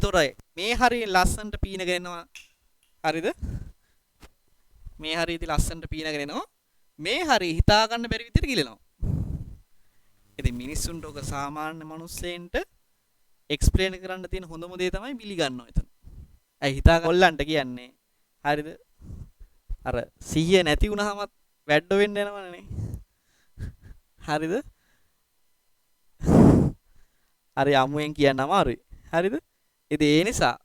එතකොට මේ හරිය ලස්සනට පීනගෙන එනවා. හරිද? මේ හරිය ඉතින් ලස්සනට පීනගෙන එනවා. මේ හරිය හිතා ගන්න බැරි විදිහට ගිලෙනවා. ඉතින් මිනිස්සුන්ට ඔක සාමාන්‍ය මිනිස්සෙන්ට එක්ස්ප්ලেইন කරන්න තියෙන හොඳම දේ තමයි බිලි ගන්නවා එතන. ඇයි හිතා ගොල්ලන්ට කියන්නේ. හරිද? අර සිහිය නැති වුණාමත් වැඩ වෙන්න යනවනේ. හරිද? හරි අමුයෙන් කියන්න අමාරුයි. හරිද? ඉතින් ඒ නිසා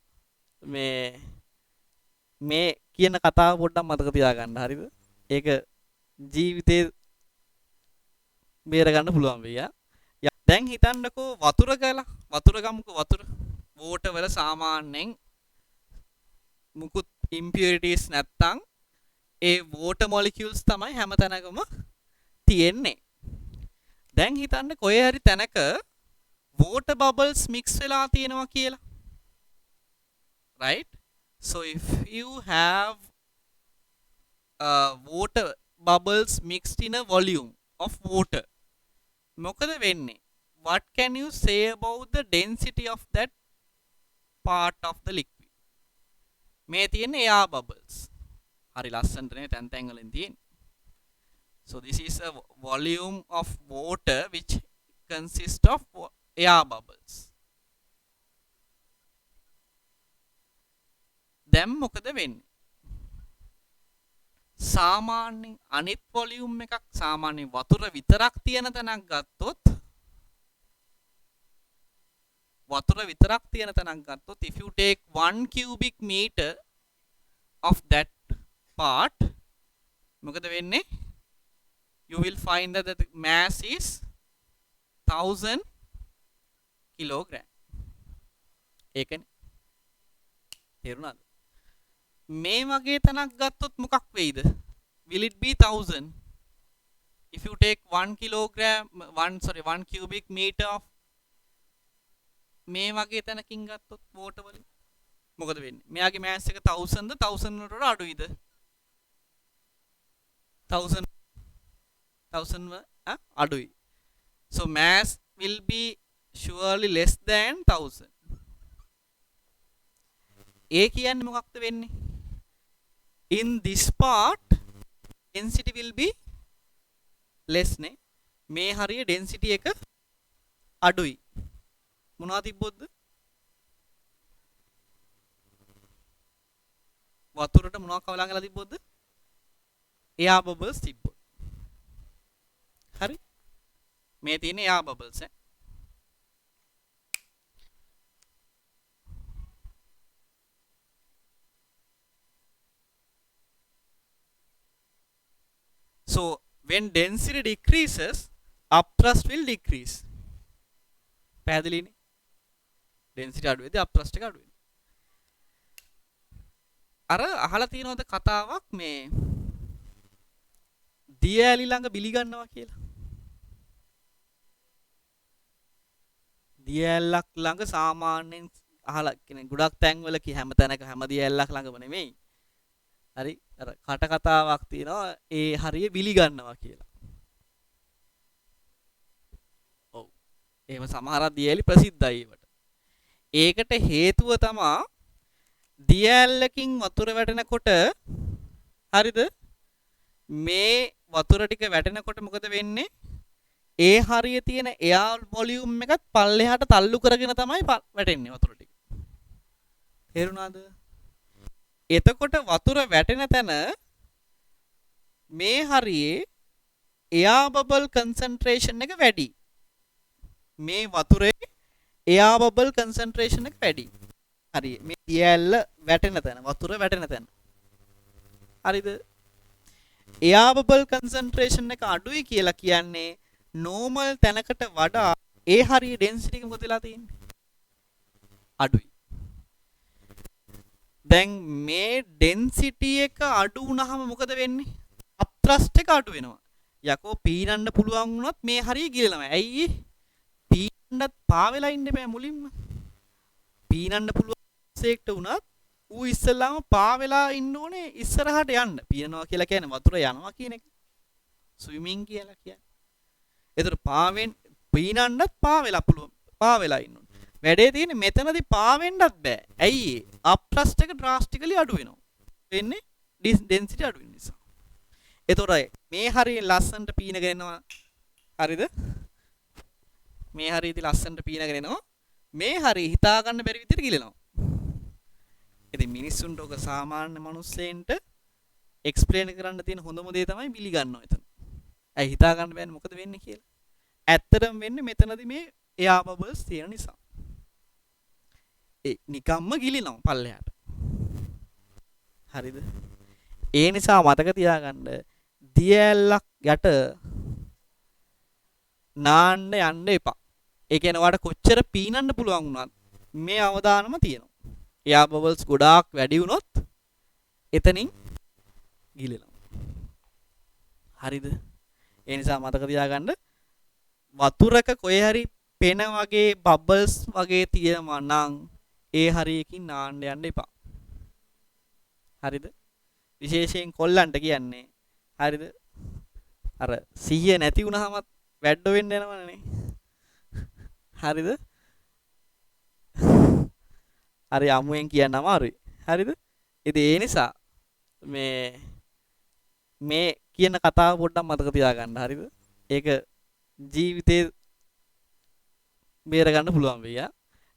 මේ කියන කතාව පොඩ්ඩක් මතක තියාගන්න. හරිද? ඒක ජීවිතේ බේර ගන්න පුළුවන් වෙයි. දැන් හිතන්නකෝ වතුර ගලා වතුර ගමුකෝ වතුර වෝටර් වල සාමාන්‍යයෙන් මුකුත් impurities නැත්තම් ඒ water molecules තමයි හැම තැනකම තියෙන්නේ. දැන් හිතන්න කොහේ හරි තැනක water bubbles mix වෙලා තියෙනවා කියලා. Right? So if you have water bubbles mixed in a volume of water, මොකද වෙන්නේ? What can you say about the density of that part of the liquid? මේ තියෙන air bubbles. හරි ලස්සනට නේ තැන් තැන් වලින් තියෙන්නේ. So this is a volume of water which consists of air bubbles. දැන් මොකද වෙන්නේ? සාමාන්‍යයෙන් අනිත් වොලියුම් එකක් සාමාන්‍යයෙන් වතුර විතරක් තියෙන තැනක් ගත්තොත් if you take 1 cubic meter of that part, මොකද වෙන්නේ? You will find that the mass is 1000 kilogram. ඒකනේ. තේරුණාද? මේ වගේ තැනක් ගත්තොත් මොකක් වෙයිද? Will it be 1000? If you take 1 cubic meter of මේ වගේ තැනකින් ගත්තොත් water වලින් මොකද වෙන්නේ? මෙයාගේ mass එක 1000ද 1000 වලට වඩා අඩුයිද? 1000 අඩුයි. So mass will be surely less than 1000. ඒ කියන්නේ මොකක්ද වෙන්නේ? In this part density will be less නේ. මේ හරිය density එක අඩුයි. මොනවා තිබ්බොත්ද? වතුරට මොනවා කවලංගලා තිබ්බොත්ද? air bubbles තිබ්බොත්. හරි? මේ තියෙන air bubbles ඈ. So when density decreases, upthrust will decrease. පැහැදිලිනේ? density අඩු වෙද්දී upthrust එක අඩු වෙනවා. අර අහලා තියෙනවද කතාවක් මේ දියඇලි ළඟ බිලි ගන්නවා කියලා? දියඇල්ලක් ළඟ සාමාන්‍යයෙන් අහලා කියන්නේ ගොඩක් තැන්වල හැම තැනක හැම දියඇල්ලක් ළඟම නෙමෙයි. හරි අර කට කතාවක් තියෙනවා ඒ හරිය බිලි ගන්නවා කියලා. ඔව්. එහෙම සමහරක් දියඇලි ප්‍රසිද්ධයි ඒවට. ඒකට හේතුව තමයි දියඇල්ලකින් වතුර වැටෙනකොට හරිද? මේ වතුර ටික වැටෙනකොට මොකද වෙන්නේ? ඒ හරිය තියෙන එයාර් වොලියුම් එකත් පල්ලෙහාට තල්ලු කරගෙන තමයි වැටෙන්නේ වතුර ටික. තේරුණාද? එතකොට වතුර වැටෙන තැන මේ හරියේ එයාර් බබල් කන්සන්ට්‍රේෂන් එක වැඩි. මේ වතුරේ එයාර් බබල් කන්සන්ට්‍රේෂන් එක වැඩි. හරි මේ දියඇල්ල වැටෙන තැන වතුර වැටෙන තැන. හරිද? එයාර් බබල් කන්සන්ට්‍රේෂන් එක අඩුයි කියලා කියන්නේ normal තැනකට වඩා ඒ හරිය density එක මොකද වෙලා තියෙන්නේ? අඩුයි. දැන් මේ density එක අඩු වුණාම මොකද වෙන්නේ? upthrust එක අඩු වෙනවා. යකෝ පීනන්න පුළුවන් වුණත් මේ හරිය ගිලෙනවා. ඇයි? පීනන්නත් පා වෙලා ඉන්න බෑ මුලින්ම. පීනන්න පුළුවන් සෙක්ට වුණත් ඌ ඉස්සෙල්ලාම පා වෙලා ඉන්න ඕනේ ඉස්සරහට යන්න. පීනනවා කියලා කියන්නේ වතුර යනවා කියන එක. ස්විමින් කියලා කියන්නේ. ඒතර පීනන්නත් පා වෙලා පුළුවන්. පා වෙලා ඉන්න ඕනේ. වැඩේ තියෙන්නේ මෙතනදී පාවෙන්නත් බෑ. ඇයි ඒ? අප්‍රස්ට් එක ඩ්‍රාස්ටිකලි අඩු වෙනවා. වෙන්නේ ඩෙන්සිටි අඩු වෙන නිසා. එතකොට මේ හරිය ලස්සනට පීනගෙන එනවා. හරිද? මේ හරිය ඉතින් ලස්සනට පීනගෙන එනවා. මේ හරිය හිතා ගන්න බැරි විදිහට ගිලෙනවා. ඉතින් මිනිස්සුන්ට ඔක සාමාන්‍ය මිනිස්සෙන්ට එක්ස්ප්ලেইন කරන්න තියෙන හොඳම දේ තමයි බිලි ගන්නවා එතන. ඇයි හිතා ගන්න බෑනේ මොකද වෙන්නේ කියලා. ඇත්තටම වෙන්නේ මෙතනදී මේ එයා බබල්ස් තියෙන නිසා. ඒ නිකම්ම ගිලිනවා පල්ලෙහාට. හරිද? ඒ නිසා මතක තියාගන්න දිය ඇල්ලක් යට නාන්න යන්න එපා. ඒ කියන්නේ ඔයාලට කොච්චර පීනන්න පුළුවන් වුණත් මේ අවදානම තියෙනවා. එයා බබල්ස් ගොඩාක් වැඩි වුණොත් එතනින් ගිලෙනවා. හරිද? ඒ නිසා මතක තියාගන්න වතුරක කොහේ හරි පෙන වගේ බබල්ස් වගේ තියෙනවා නම් ඒ හරියකින් නාන්න යන්න එපා. හරිද? විශේෂයෙන් කොල්ලන්ට කියන්නේ හරිද? අර සිහිය නැති වුණාමත් වැඩ වෙන්න යනවනේ. හරිද? හරි අමුයෙන් කියන්න අමාරුයි. හරිද? ඉතින් ඒ නිසා මේ කියන කතාව පොඩ්ඩක් මතක තියාගන්න. හරිද? ඒක ජීවිතේ බේර ගන්න පුළුවන් වෙයි.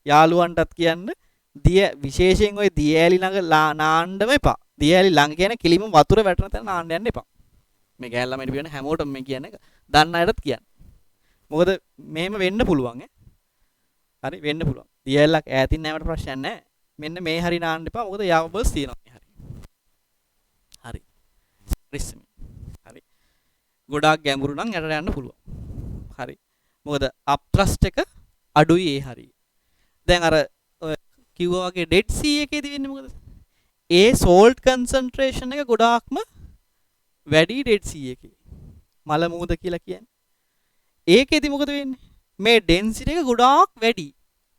යාළුවන්ටත් කියන්න විශේෂයෙන් ওই දියඇලි ළඟ නාන්නම එපා. දියඇලි ළඟ කියන්නේ කිලිම වතුර වැටෙන තැන නාන්න යන්න එපා. මේ ගෑල් ළමයිට කියන හැමෝටම මේ කියන්නේ දන්න අයටත් කියන්න. මොකද මෙහෙම වෙන්න පුළුවන් හරි වෙන්න පුළුවන්. දියඇල්ලක් ඈතින් නැවට ප්‍රශ්නයක් නැහැ. මෙන්න මේ හරි නාන්න එපා. මොකද යාවබස් තියෙනවා මේ හරි. හරි. රිස්මි. හරි. ගොඩාක් ගැඹුරු නම් යට යන්න පුළුවන්. හරි. මොකද අප්‍රස්ට් එක අඩුයි ඒ හරි. දැන් අර කිව්වා වගේ ඩෙඩ් සී එකේදී වෙන්නේ මොකද? ඒ සෝල්ට් කන්සන්ට්‍රේෂන් එක ගොඩාක්ම වැඩි ඩෙඩ් සී එකේ. මල මූද කියලා කියන්නේ. ඒකේදී මොකද වෙන්නේ? මේ ඩෙන්සිටි එක ගොඩාක් වැඩි.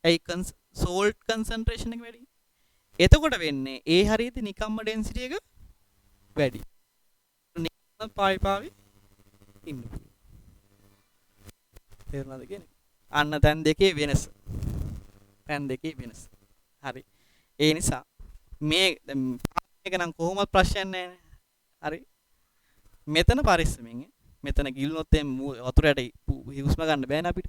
ඒ සෝල්ට් කන්සන්ට්‍රේෂන් එක වැඩි. එතකොට වෙන්නේ ඒ හරියදී නිකම්ම ඩෙන්සිටි එක වැඩි. නිකම්ම පාවි ඉන්න. තේරුණාද කියන්නේ? අන්න තැන් දෙකේ වෙනස. තැන් දෙකේ වෙනස. හරි. ඒ නිසා මේ මේක නම් කොහොමවත් ප්‍රශ්නයක් නැහැ. හරි. මෙතන පරිස්සමෙන් මෙතන ගිලුනොත් වතුරට හුස්ම ගන්න බෑනේ අපිට.